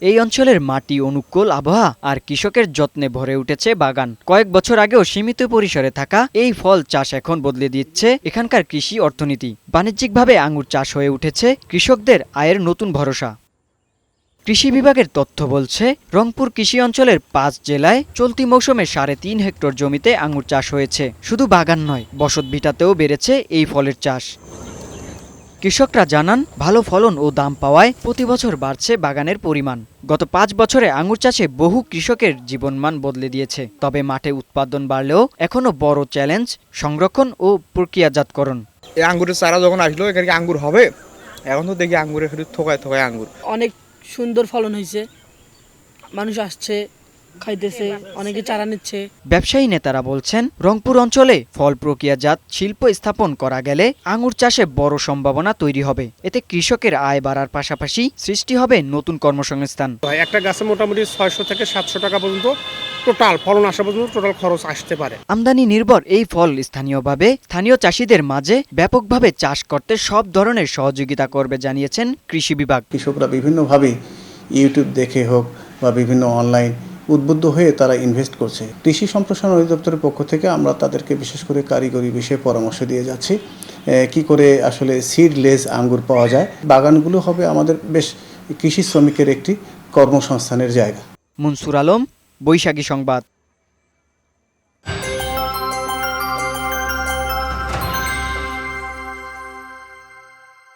এই অঞ্চলের মাটি অনুকূল আবহাওয়া আর কৃষকের যত্নে ভরে উঠেছে বাগান। কয়েক বছর আগেও সীমিত পরিসরে থাকা এই ফল চাষ এখন বদলে দিচ্ছে এখানকার কৃষি অর্থনীতি। বাণিজ্যিকভাবে আঙুর চাষ হয়ে উঠেছে কৃষকদের আয়ের নতুন ভরসা। কৃষি বিভাগের তথ্য বলছে, রংপুর কৃষি অঞ্চলের ৫ জেলায় চলতি মৌসুমে ৩.৫ হেক্টর জমিতে আঙুর চাষ হয়েছে। শুধু বাগান নয়, বসতভিটাতেও বেড়েছে এই ফলের চাষ। কৃষকরা জানান, ভালো ফলন ও দাম পাওয়ায় প্রতি বছর বাড়ছে বাগানের পরিমাণ। গত ৫ বছরে আঙুর চাষে বহু কৃষকের জীবনমান বদলে দিয়েছে। তবে মাঠে উৎপাদন বাড়লেও এখনো বড় চ্যালেঞ্জ সংরক্ষণ ও প্রক্রিয়াজাতকরণ। এই আঙ্গুরের চারা যখন আসলো এখানে আঙ্গুর হবে, এখন তো দেখি আঙ্গুরের থোকায় থোকায় আঙ্গুর। অনেক সুন্দর ফলন হয়েছে, মানুষ আসছে, খাইতেছে, অনেকে চারা নিচ্ছে। ব্যবসায়ী নেতারা বলছেন, রংপুর অঞ্চলে ফল প্রক্রিয়াজাত শিল্প স্থাপন করা গেলে আঙুর চাষে বড় সম্ভাবনা তৈরি হবে। এতে কৃষকের আয় বাড়ার পাশাপাশি সৃষ্টি হবে নতুন কর্মসংস্থান। একটা গাছে মোটামুটি ৬০০ থেকে ৭০০ টাকা পর্যন্ত টোটাল ফলন আসা পর্যন্ত টোটাল খরচ আসতে পারে। আমদানি নির্ভর এই ফল স্থানীয় চাষিদের মাঝে ব্যাপকভাবে চাষ করতে সব ধরনের সহযোগিতা করবে জানিয়েছেন কৃষি বিভাগ। কৃষকরা বিভিন্নভাবে ইউটিউব দেখে হোক বা বিভিন্ন অনলাইন উদ্বুদ্ধ হয়ে তারা ইনভেস্ট করছে। কৃষি সম্প্রসারণ অধিদপ্তরের পক্ষ থেকে আমরা তাদেরকে বিশেষ করে কারিগরি বিষয়ে পরামর্শ দিয়ে যাচ্ছি, কি করে আসলে সিডলেস আঙ্গুর পাওয়া যায়। বাগানগুলো হবে আমাদের বেশ কৃষি শ্রমিকের একটি কর্মসংস্থানের জায়গা। মুনসুর আলম, বৈশাখী সংবাদ।